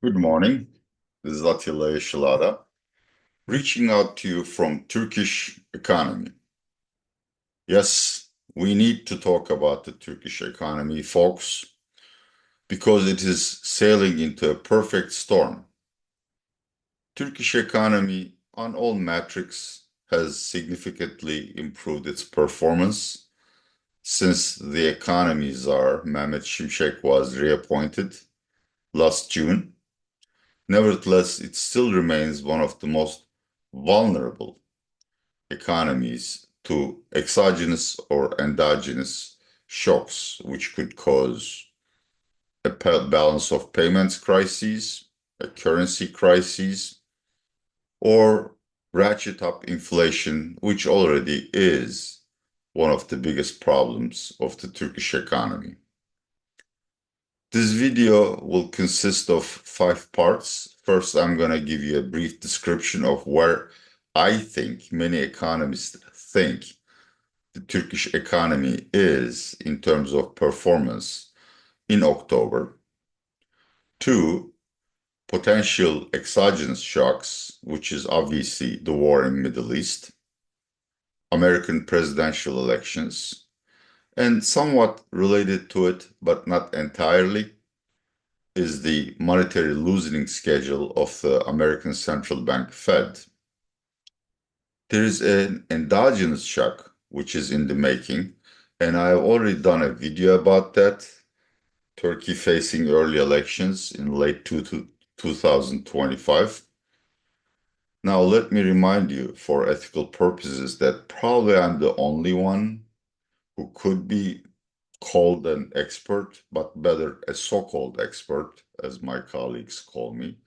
Good morning. This is Atilla Yesilada, reaching out to you from Turkish economy. Yes, we need to talk about the Turkish economy, folks, because it is sailing into a perfect storm. Turkish economy on all metrics has significantly improved its performance since the economy czar Mehmet Simsek was reappointed last June. Nevertheless, it still remains one of the most vulnerable economies to exogenous or endogenous shocks, which could cause a balance of payments crises, a currency crisis, or ratchet up inflation, which already is one of the biggest problems of the Turkish economy. This video will consist of 5 parts. First, I'm going to give you a brief description of where I think many economists think the Turkish economy is in terms of performance in October. 2, potential exogenous shocks, which is obviously the war in Middle East, American presidential elections, and somewhat related to it, but not entirely, is the monetary loosening schedule of the American Central Bank Fed. There is an endogenous shock, which is in the making, and I have already done a video about that. Turkey facing early elections in late 2025. Now, let me remind you, for ethical purposes, that probably I'm the only one who could be called an expert, but better a so-called expert, as my colleagues call me,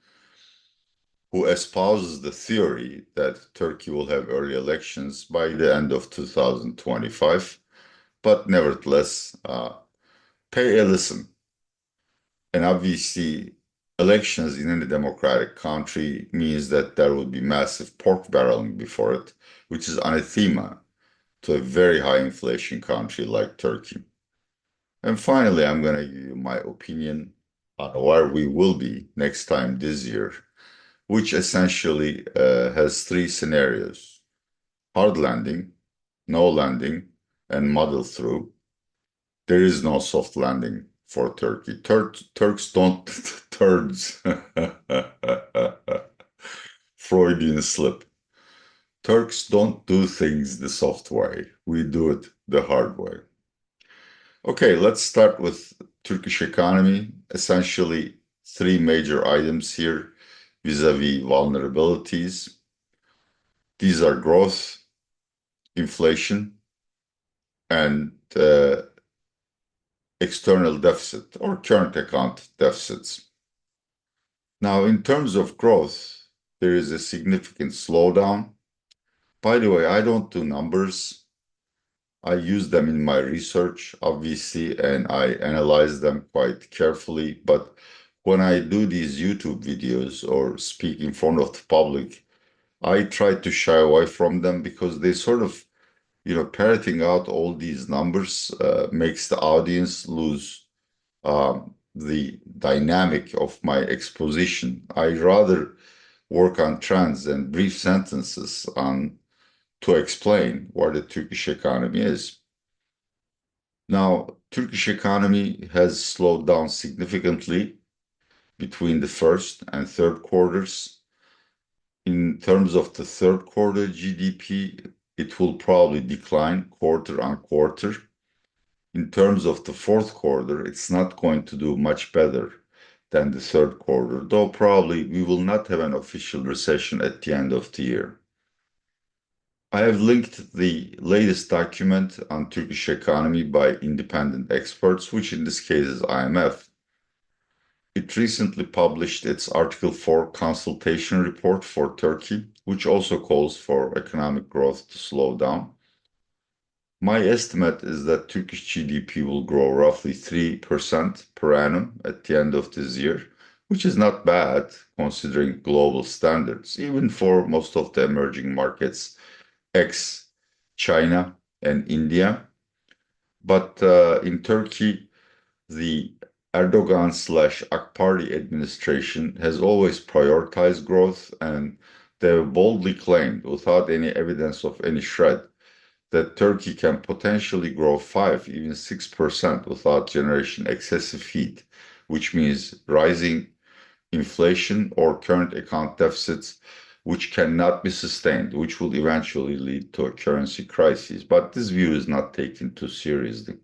who espouses the theory that Turkey will have early elections by the end of 2025. But nevertheless, pay a listen. And obviously, elections in any democratic country means that there will be massive pork barreling before it, which is anathema to a very high inflation country like Turkey. And finally, I'm going to give you my opinion on where we will be next time this year, which essentially has 3 scenarios: hard landing, no landing, and muddle through. There is no soft landing for Turkey. Turks don't turds. Freudian slip. Turks don't do things the soft way. We do it the hard way. Okay, let's start with Turkish economy. Essentially, 3 major items here vis-a-vis vulnerabilities. These are growth, inflation, and external deficit or current account deficits. Now, in terms of growth, there is a significant slowdown. By the way, I don't do numbers. I use them in my research, obviously, and I analyze them quite carefully. But when I do these YouTube videos or speak in front of the public, I try to shy away from them because they sort of, parroting out all these numbers makes the audience lose the dynamic of my exposition. I rather work on trends and brief sentences on to explain where the Turkish economy is. Now, Turkish economy has slowed down significantly between the first and third quarters. In terms of the third quarter GDP, it will probably decline quarter on quarter. In terms of the fourth quarter, it's not going to do much better than the third quarter, though probably we will not have an official recession at the end of the year. I have linked the latest document on Turkish economy by independent experts, which in this case is IMF. It recently published its Article 4 consultation report for Turkey, which also calls for economic growth to slow down. My estimate is that Turkish GDP will grow roughly 3% per annum at the end of this year, which is not bad considering global standards, even for most of the emerging markets, ex-China and India. But in Turkey, the Erdogan/AK Party administration has always prioritized growth, and they have boldly claimed, without any evidence of any shred, that Turkey can potentially grow 5, even 6% without generating excessive heat, which means rising inflation or current account deficits, which cannot be sustained, which will eventually lead to a currency crisis. But this view is not taken too seriously.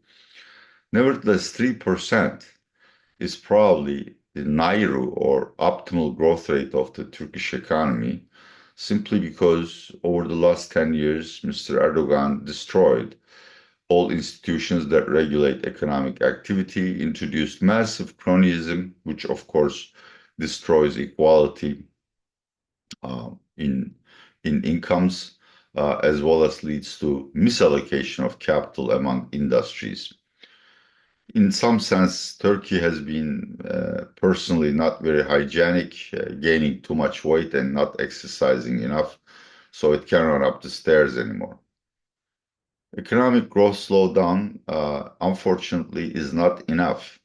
Nevertheless, 3% is probably the Nairu or optimal growth rate of the Turkish economy, simply because over the last 10 years, Mr. Erdogan destroyed all institutions that regulate economic activity, introduced massive cronyism, which of course destroys equality uh, in in incomes, as well as leads to misallocation of capital among industries. In some sense, Turkey has been personally not very hygienic, gaining too much weight and not exercising enough, so it can't run up the stairs anymore. Economic growth slowdown, unfortunately, is not enough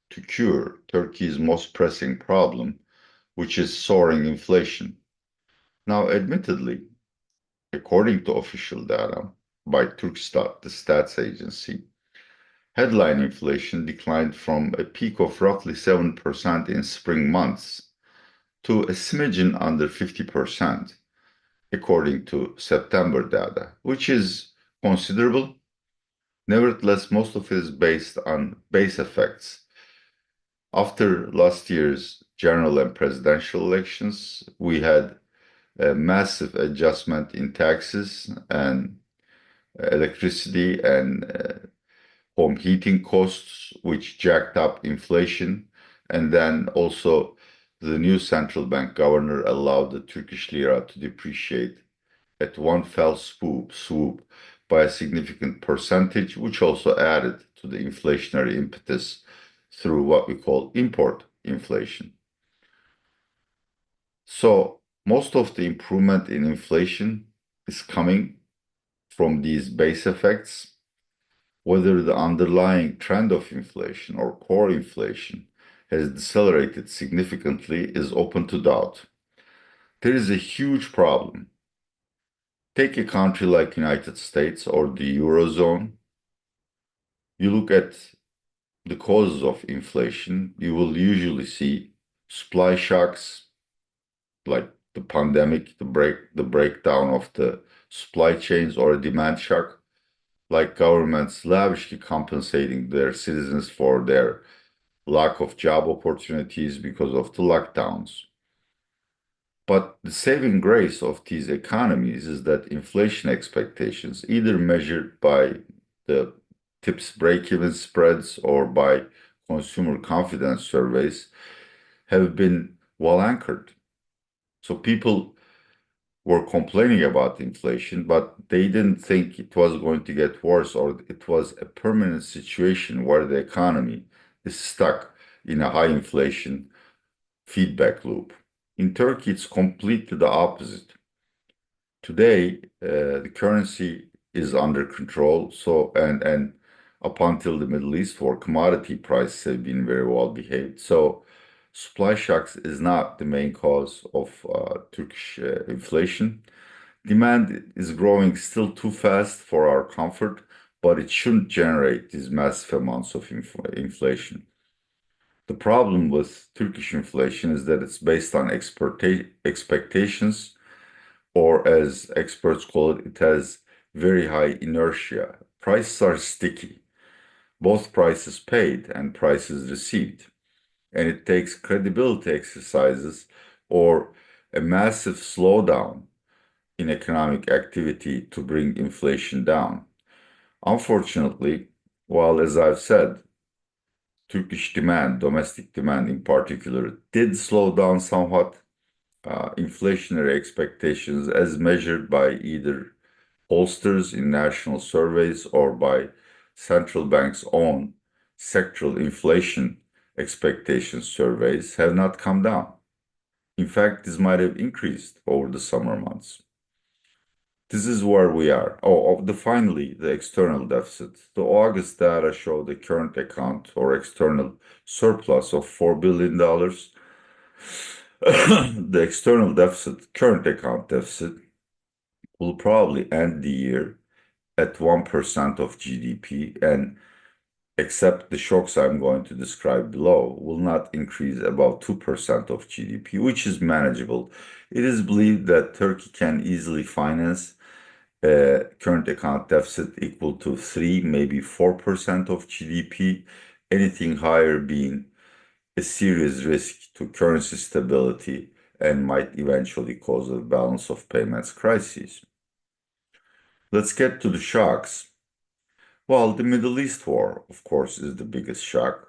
to cure Turkey's most pressing problem, which is soaring inflation. Now, admittedly, according to official data by Turkstat, the stats agency, headline inflation declined from a peak of roughly 7% in spring months to a smidgen under 50%, according to September data, which is considerable. Nevertheless, most of it is based on base effects. After last year's general and presidential elections, we had a massive adjustment in taxes and electricity and home heating costs, which jacked up inflation. And then also the new central bank governor allowed the Turkish lira to depreciate at one fell swoop by a significant percentage, which also added to the inflationary impetus through what we call import inflation. So most of the improvement in inflation is coming from these base effects. Whether the underlying trend of inflation or core inflation has decelerated significantly is open to doubt. There is a huge problem. Take a country like United States or the Eurozone. You look at the causes of inflation, you will usually see supply shocks like the pandemic, the breakdown of the supply chains, or a demand shock, like governments lavishly compensating their citizens for their lack of job opportunities because of the lockdowns. But the saving grace of these economies is that inflation expectations, either measured by the TIPS break-even spreads or by consumer confidence surveys, have been well anchored. So people were complaining about inflation, but they didn't think it was going to get worse or it was a permanent situation where the economy is stuck in a high inflation feedback loop. In Turkey, it's completely the opposite. Today, the currency is under control, and up until the Middle East, where commodity prices have been very well behaved. So supply shocks is not the main cause of Turkish inflation. Demand is growing still too fast for our comfort, but it shouldn't generate these massive amounts of inflation. The problem with Turkish inflation is that it's based on expectations, or as experts call it, it has very high inertia. Prices are sticky, both prices paid and prices received, and it takes credibility exercises or a massive slowdown in economic activity to bring inflation down. Unfortunately, while, as I've said, Turkish demand, domestic demand in particular, did slow down somewhat, inflationary expectations, as measured by either pollsters in national surveys or by central banks' own sectoral inflation expectation surveys, have not come down. In fact, this might have increased over the summer months. This is where we are. Finally, the external deficit. The August data show the current account or external surplus of $4 billion. The external deficit, current account deficit, will probably end the year at 1% of GDP and except the shocks I'm going to describe below, will not increase above 2% of GDP, which is manageable. It is believed that Turkey can easily finance a current account deficit equal to 3, maybe 4% of GDP, anything higher being a serious risk to currency stability and might eventually cause a balance of payments crisis. Let's get to the shocks. Well, the Middle East war, of course, is the biggest shock,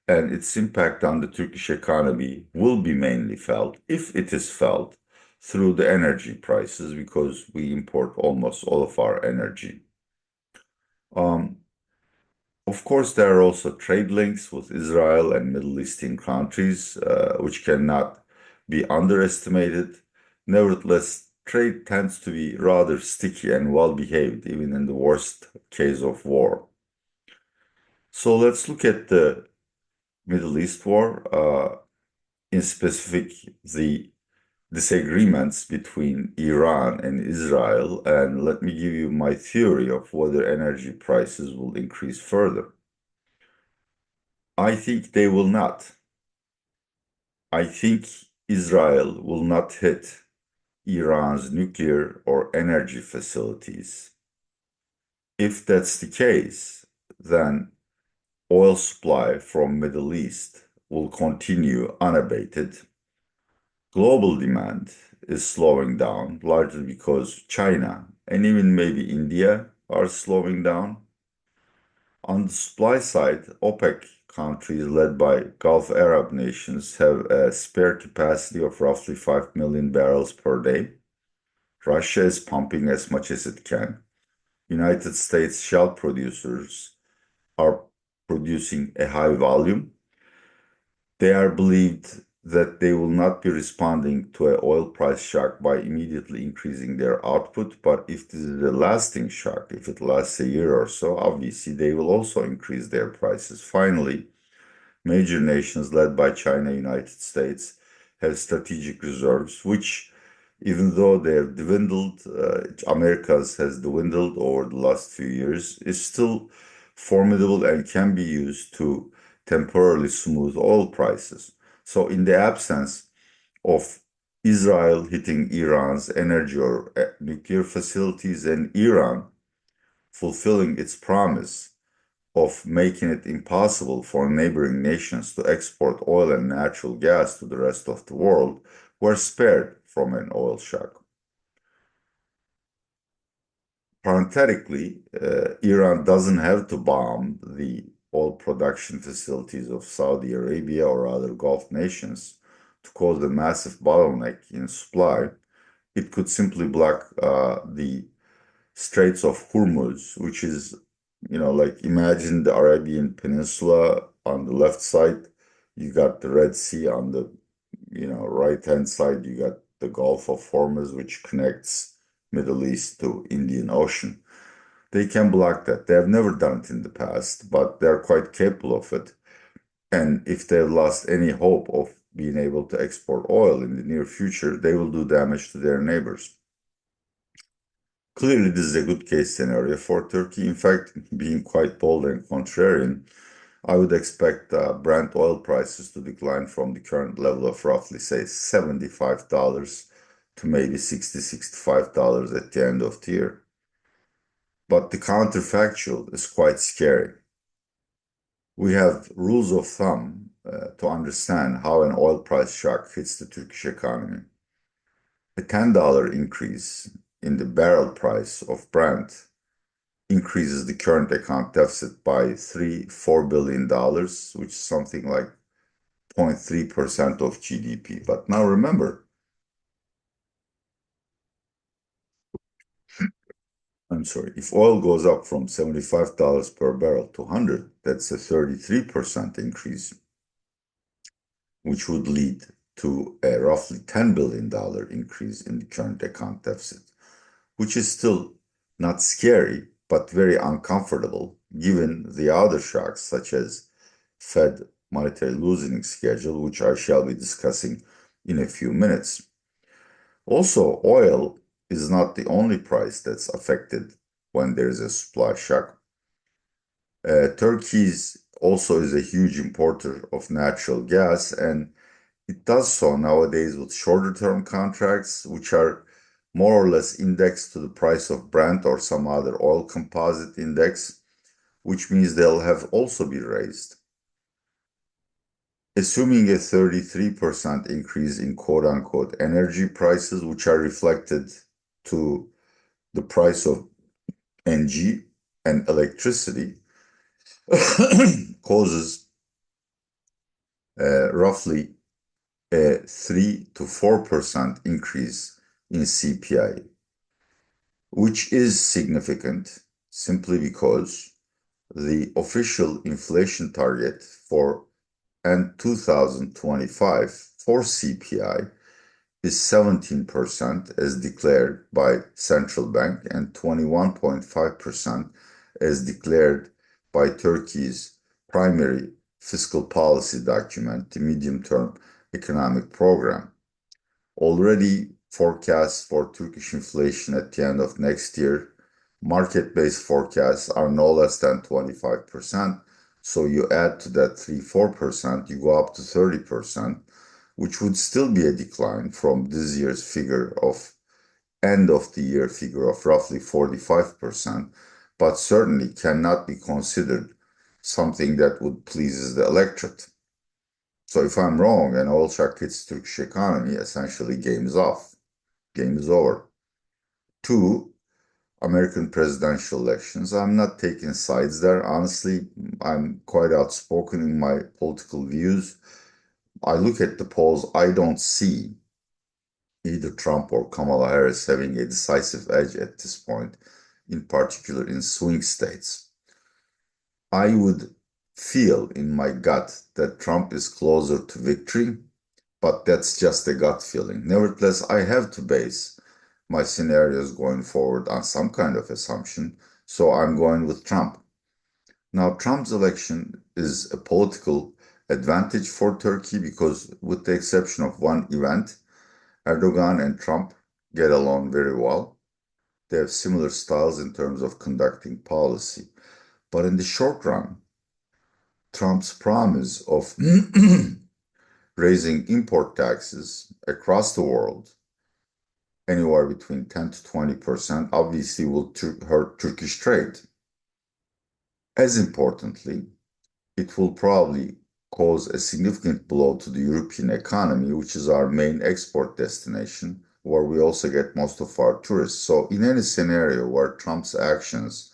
and its impact on the Turkish economy will be mainly felt, if it is felt, through the energy prices because we import almost all of our energy. Um, of course, there are also trade links with Israel and Middle Eastern countries, which cannot be underestimated. Nevertheless, trade tends to be rather sticky and well behaved, even in the worst case of war. So let's look at the Middle East war, in specific, the disagreements between Iran and Israel, and let me give you my theory of whether energy prices will increase further. I think they will not. I think Israel will not hit Iran's nuclear or energy facilities. If that's the case, then oil supply from Middle East will continue unabated. Global demand is slowing down, largely because China and even maybe India are slowing down. On the supply side, OPEC countries led by Gulf Arab nations have a spare capacity of roughly 5 million barrels per day. Russia is pumping as much as it can. United States shale producers are producing a high volume. They are believed that they will not be responding to an oil price shock by immediately increasing their output, but if this is a lasting shock, if it lasts a year or so, obviously they will also increase their prices. Finally, major nations led by China, United States, have strategic reserves, which, even though they have dwindled, America's has dwindled over the last few years, is still formidable and can be used to temporarily smooth oil prices. So, in the absence of Israel hitting Iran's energy or nuclear facilities and Iran fulfilling its promise of making it impossible for neighboring nations to export oil and natural gas to the rest of the world, we're spared from an oil shock. Parenthetically, Iran doesn't have to bomb the oil production facilities of Saudi Arabia or other Gulf nations to cause a massive bottleneck in supply. It could simply block the Straits of Hormuz, which is, like imagine the Arabian Peninsula on the left side, you got the Red Sea on the, right-hand side, you got the Gulf of Hormuz, which connects Middle East to Indian Ocean. They can block that. They have never done it in the past, but they're quite capable of it. And if they've lost any hope of being able to export oil in the near future, they will do damage to their neighbors. Clearly, this is a good case scenario for Turkey. In fact, being quite bold and contrarian, I would expect Brent oil prices to decline from the current level of roughly, say, $75 to maybe $60, $65 at the end of the year. But the counterfactual is quite scary. We have rules of thumb to understand how an oil price shock hits the Turkish economy. A $10 increase in the barrel price of Brent increases the current account deficit by $4 billion, which is something like 0.3% of GDP. But now remember, I'm sorry, if oil goes up from $75 per barrel to 100, that's a 33% increase, which would lead to a roughly $10 billion increase in the current account deficit, which is still not scary, but very uncomfortable given the other shocks, such as Fed monetary loosening schedule, which I shall be discussing in a few minutes. Also, oil is not the only price that's affected when there's a supply shock. Turkey also is a huge importer of natural gas, and it does so nowadays with shorter term contracts, which are more or less indexed to the price of Brent or some other oil composite index, which means they'll have also be raised. Assuming a 33% increase in quote unquote energy prices, which are reflected to the price of NG and electricity, causes roughly a 3 to 4% increase in CPI, which is significant simply because the official inflation target for end 2025 for CPI is 17% as declared by central bank and 21.5% as declared by Turkey's primary fiscal policy document, the medium-term economic program. Already forecasts for Turkish inflation at the end of next year, market-based forecasts are no less than 25%. So you add to that 3-4%, you go up to 30%, which would still be a decline from this year's figure of end of the year figure of roughly 45%, but certainly cannot be considered something that would please the electorate. So if I'm wrong and oil shock hits Turkish economy, essentially game is off, game is over. Two, American presidential elections. I'm not taking sides there. Honestly, I'm quite outspoken in my political views. I look at the polls, I don't see either Trump or Kamala Harris having a decisive edge at this point, in particular in swing states. I would feel in my gut that Trump is closer to victory, but that's just a gut feeling. Nevertheless, I have to base my scenarios going forward on some kind of assumption, so I'm going with Trump. Now, Trump's election is a political advantage for Turkey because, with the exception of one event, Erdogan and Trump get along very well. They have similar styles in terms of conducting policy. But in the short run, Trump's promise of raising import taxes across the world, anywhere between 10 to 20%, obviously will hurt Turkish trade. As importantly, it will probably cause a significant blow to the European economy, which is our main export destination, where we also get most of our tourists. So in any scenario where Trump's actions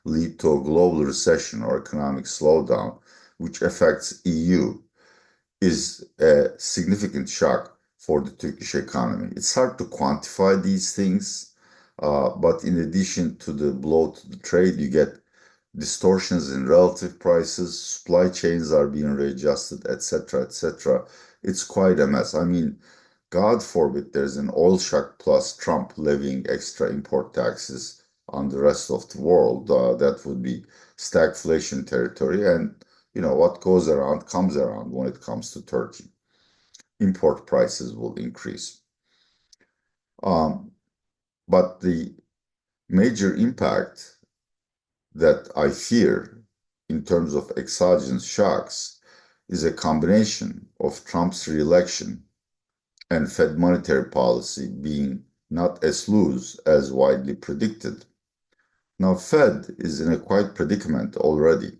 lead to a global recession or economic slowdown, which affects EU, is a significant shock for the Turkish economy. It's hard to quantify these things, but in addition to the blow to the trade, you get distortions in relative prices, supply chains are being readjusted, etc., etc. It's quite a mess. I mean, God forbid there's an oil shock plus Trump levying extra import taxes on the rest of the world. That would be stagflation territory. And, what goes around comes around when it comes to Turkey. Import prices will increase. But the major impact that I fear in terms of exogenous shocks is a combination of Trump's re-election and Fed monetary policy being not as loose as widely predicted. Now, Fed is in a quite predicament already.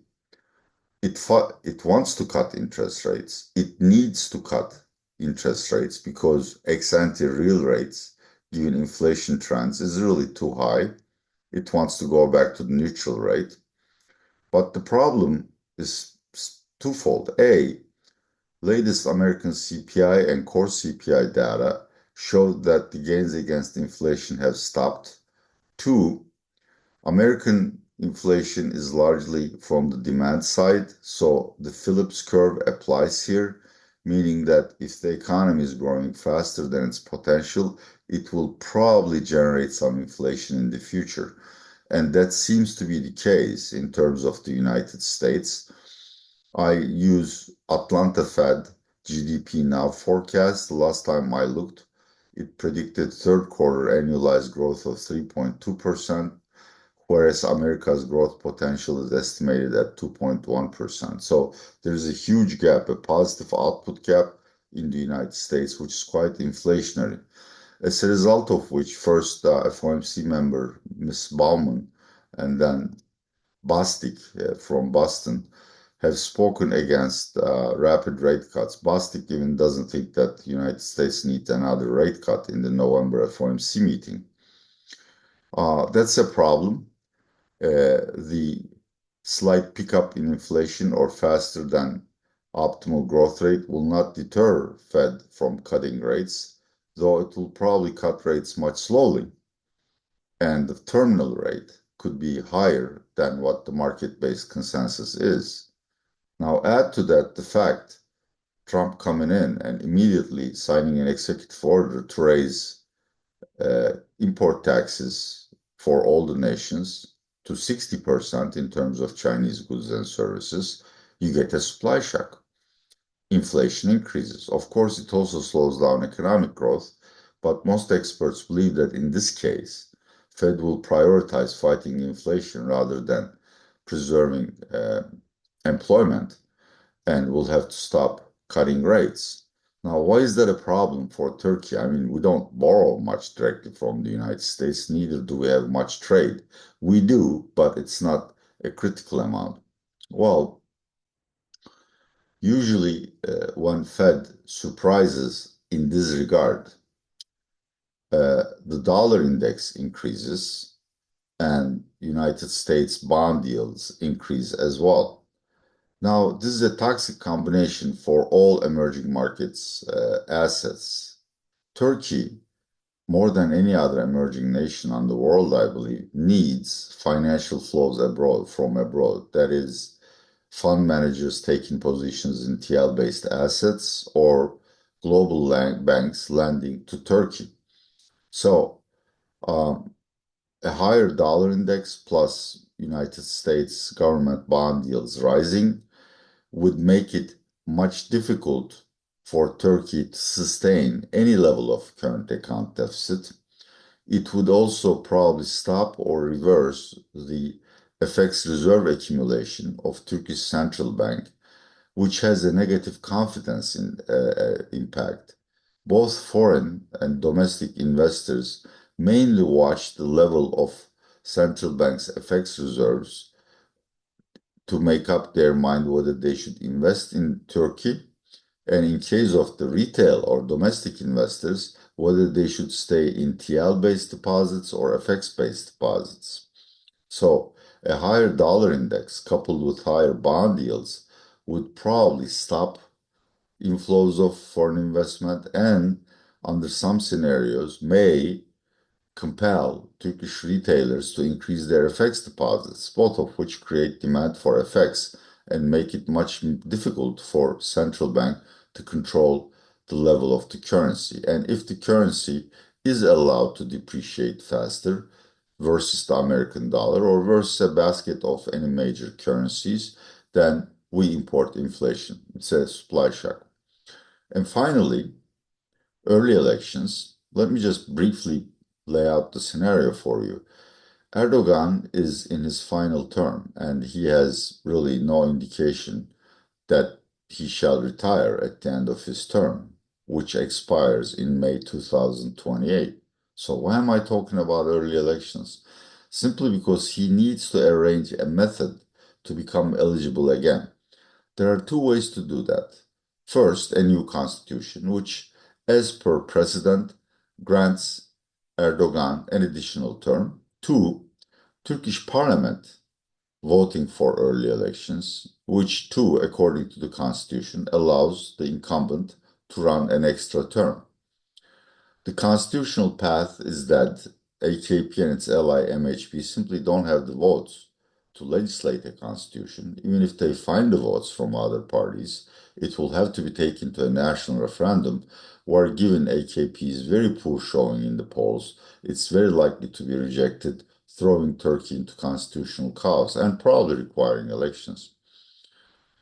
It wants to cut interest rates. It needs to cut interest rates because ex-ante real rates, given inflation trends, is really too high. It wants to go back to the neutral rate. But the problem is twofold. A, latest American CPI and core CPI data showed that the gains against inflation have stopped. Two, American inflation is largely from the demand side, so the Phillips curve applies here. meaning that if the economy is growing faster than its potential, it will probably generate some inflation in the future. And that seems to be the case in terms of the United States. I use Atlanta Fed GDP Now forecast. The last time I looked, it predicted third quarter annualized growth of 3.2%, whereas America's growth potential is estimated at 2.1%. So there's a huge gap, a positive output gap in the United States, which is quite inflationary. As a result of which, first FOMC member Ms. Bauman and then Bostic from Boston have spoken against rapid rate cuts. Bostic even doesn't think that the United States needs another rate cut in the November FOMC meeting. That's a problem. The slight pickup in inflation or faster than optimal growth rate will not deter Fed from cutting rates, though it will probably cut rates much slowly, and the terminal rate could be higher than what the market-based consensus is. Now add to that the fact Trump coming in and immediately signing an executive order to raise import taxes for all the nations to 60% in terms of Chinese goods and services, you get a supply shock. Inflation increases. Of course, it also slows down economic growth, but most experts believe that in this case, Fed will prioritize fighting inflation rather than preserving employment and will have to stop cutting rates. Now, why is that a problem for Turkey? I mean, we don't borrow much directly from the United States, neither do we have much trade. We do, but it's not a critical amount. Well, usually when Fed surprises in this regard, the dollar index increases and United States bond yields increase as well. Now, this is a toxic combination for all emerging markets assets. Turkey, more than any other emerging nation on the world, I believe, needs financial flows abroad from abroad. That is, fund managers taking positions in TL-based assets or global banks lending to Turkey. So, um, a higher dollar index plus United States government bond yields rising would make it much difficult for Turkey to sustain any level of current account deficit. It would also probably stop or reverse the FX reserve accumulation of Turkish Central Bank, which has a negative confidence impact. Both foreign and domestic investors mainly watch the level of central bank's FX reserves to make up their mind whether they should invest in Turkey, and in case of the retail or domestic investors, whether they should stay in TL-based deposits or FX-based deposits. So a higher dollar index coupled with higher bond yields would probably stop inflows of foreign investment and, under some scenarios, may compel Turkish retailers to increase their FX deposits, both of which create demand for FX and make it much difficult for central bank to control the level of the currency. And if the currency is allowed to depreciate faster versus the American dollar or versus a basket of any major currencies, then we import inflation. It's a supply shock. And finally, early elections. Let me just briefly lay out the scenario for you. Erdogan is in his final term, and he has really no indication that he shall retire at the end of his term, which expires in May 2028. So why am I talking about early elections? Simply because he needs to arrange a method to become eligible again. There are two ways to do that. First, a new constitution, which, as per precedent, grants Erdogan an additional term. Two, Turkish parliament voting for early elections, which too, according to the constitution, allows the incumbent to run an extra term. The constitutional path is that AKP and its ally MHP simply don't have the votes to legislate a constitution, even if they find the votes from other parties, it will have to be taken to a national referendum where, given AKP's very poor showing in the polls, it's very likely to be rejected, throwing Turkey into constitutional chaos and probably requiring elections.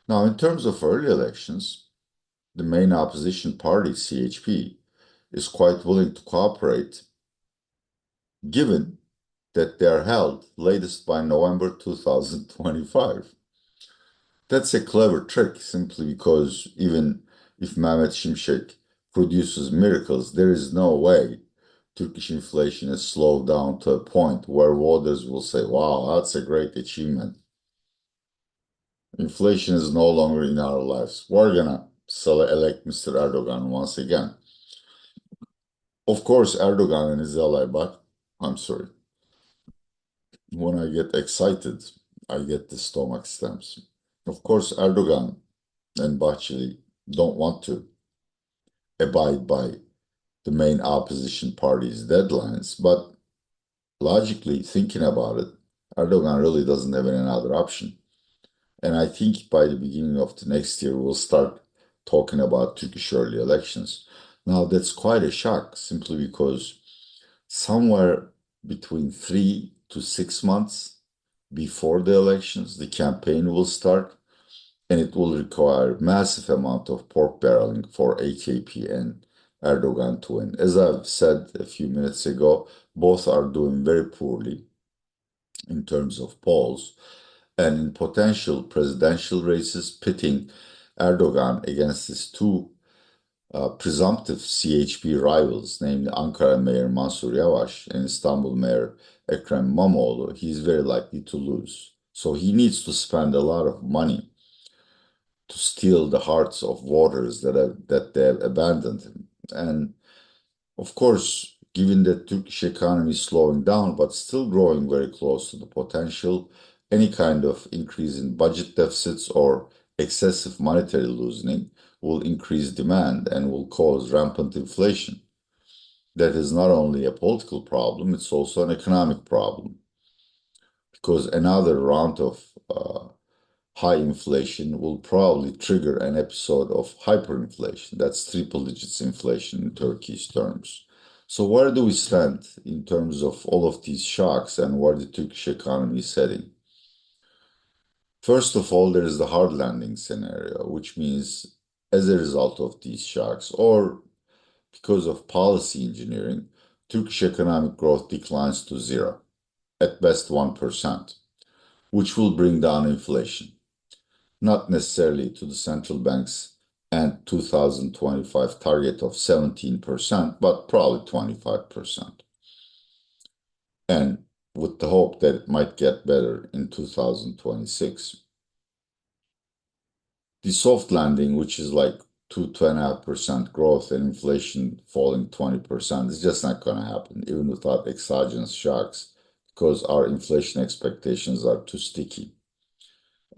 Now, in terms of early elections, the main opposition party, CHP, is quite willing to cooperate, given that they are held latest by November 2025. That's a clever trick simply because even if Mehmet Simsek produces miracles, there is no way Turkish inflation is slowed down to a point where voters will say, wow, that's a great achievement. Inflation is no longer in our lives. We're gonna elect Mr. Erdogan once again. Of course, Erdogan and his ally, but I'm sorry. When I get excited, I get the stomach stamps. Of course, Erdogan and Bahçeli don't want to abide by the main opposition party's deadlines, but logically thinking about it, Erdogan really doesn't have any other option. And I think by the beginning of the next year, we'll start talking about Turkish early elections. Now, that's quite a shock simply because somewhere between 3 to 6 months before the elections, the campaign will start, and it will require massive amount of pork barreling for AKP and Erdogan to win. As I've said a few minutes ago, both are doing very poorly in terms of polls, and in potential presidential races, pitting Erdogan against his two presumptive CHP rivals, namely Ankara Mayor Mansur Yavaş and Istanbul Mayor Ekrem İmamoğlu, he's very likely to lose. So he needs to spend a lot of money to steal the hearts of voters that they have abandoned him. And of course, given that Turkish economy is slowing down but still growing very close to the potential, any kind of increase in budget deficits or excessive monetary loosening will increase demand and will cause rampant inflation. That is not only a political problem, it's also an economic problem because another round of high inflation will probably trigger an episode of hyperinflation. That's triple digits inflation in Turkey's terms. So where do we stand in terms of all of these shocks and where the Turkish economy is heading? First of all, there is the hard landing scenario, which means as a result of these shocks or because of policy engineering, Turkish economic growth declines to zero, at best 1%, which will bring down inflation. Not necessarily to the central bank's and 2025 target of 17%, but probably 25%. And with the hope that it might get better in 2026. The soft landing, which is like 2.5% growth and inflation falling 20%, is just not going to happen, even without exogenous shocks, because our inflation expectations are too sticky.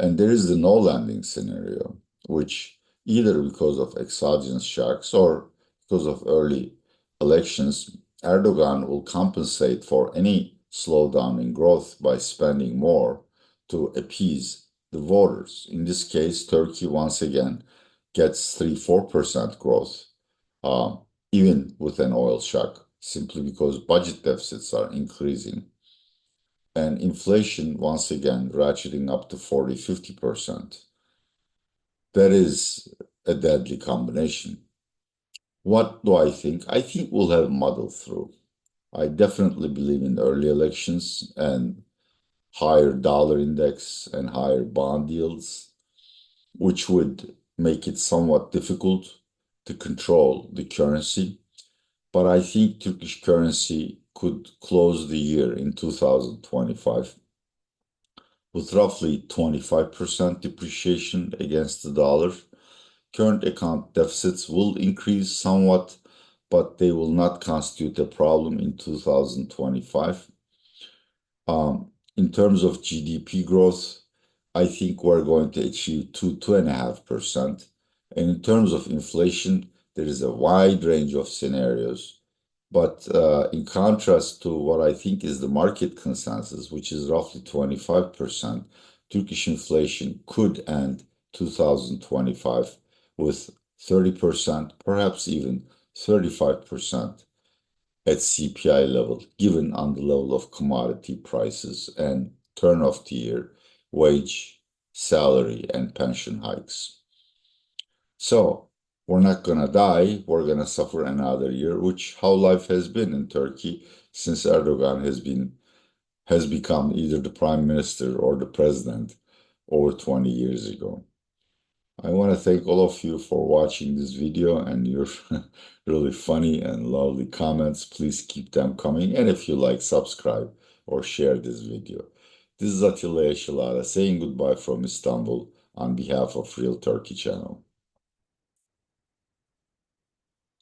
And there is the no landing scenario, which either because of exogenous shocks or because of early elections, Erdogan will compensate for any slowdown in growth by spending more to appease the voters. In this case, Turkey once again gets 3-4% growth, even with an oil shock, simply because budget deficits are increasing and inflation once again ratcheting up to 40-50%. That is a deadly combination. What do I think? I think we'll have muddled through. I definitely believe in early elections and higher dollar index and higher bond yields, which would make it somewhat difficult to control the currency. But I think Turkish currency could close the year in 2025 with roughly 25% depreciation against the dollar. Current account deficits will increase somewhat, but they will not constitute a problem in 2025. In terms of GDP growth, I think we're going to achieve 2.5%. And in terms of inflation, there is a wide range of scenarios But in contrast to what I think is the market consensus, which is roughly 25%, Turkish inflation could end 2025 with 30%, perhaps even 35% at CPI level, given on the level of commodity prices and turn of the year wage, salary, and pension hikes. So we're not gonna die, we're gonna suffer another year, which how life has been in Turkey since Erdogan has become either the prime minister or the president over 20 years ago. I want to thank all of you for watching this video and your really funny and lovely comments. Please keep them coming. And if you like, subscribe or share this video. This is Atilla Yesilada saying goodbye from Istanbul on behalf of Real Turkey channel.